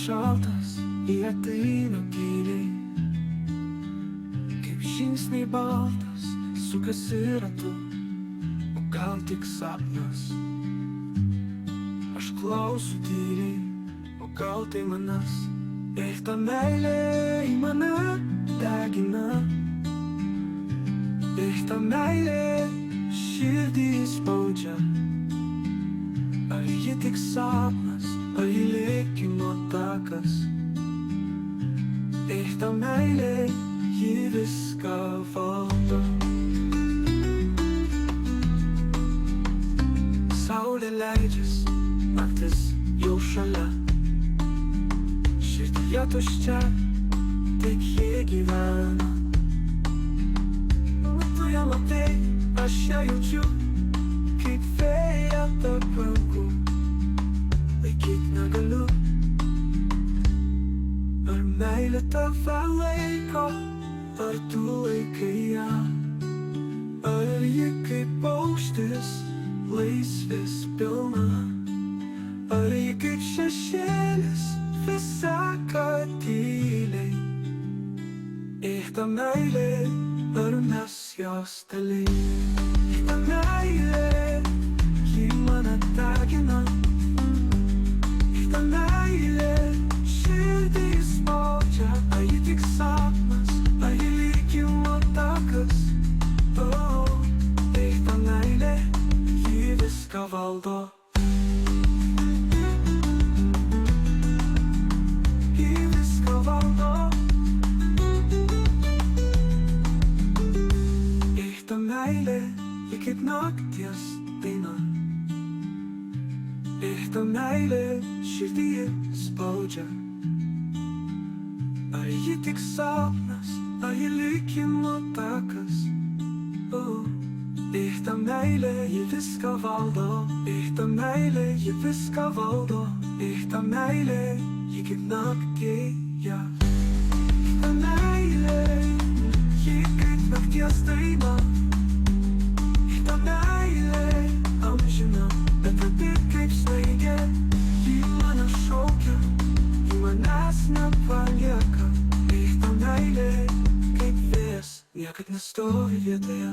šaltas, jie ateina giliai, kaip žingsniai baltas, sukasi ratu, o gal tik sapnas. Aš klausiu tyliai, o gal tai manas, ir ta meilė į mane degina, ir ta meilė širdį spaudžia. Ar ji tik sapnas, ar ji likimo takas, ir ta meilė, ji viską valdo. Saulė leidžias, naktis jau šalia, širdyje tuščia, tik ji gyvena. Tu ją matai, aš ją jaučiu, kaip vėja tarp rankų, laikyt negaliu. Ar meilė tave laiko, ar tu laikai ją? Ar ji kaip paukštis, laisvės pilna? Ar ji kaip šešėlis, vis seka tyliai? Ir ta meilė, ar mes jos daliai? Ir ta meilė, ji mane degina. Ir ta meilė, širdį spaudžia. Ar ji tik sapnas, ar ji likimo takas? Ir ta meilė, ji viską valdo. Ji viską valdo. Ir ta meilė, ji kaip nakties daina. Ir ta meilė širdyje spaudžia. Ar ji tik sapnas, ar ji likimo takas? Ir ta meilė, ji viską valdo. Ir ta meilė, ji viską valdo. Ir ta meilė, ji kaip naktyje. Ir ta meilė, ji kaip nakties daina. Ir ta meilė amžina, bet abi kaip snaigė. Ji mane šaukia, ji manęs nepalieka. Ir ta meilė kaip vėjas, niekad nestovi vietoje.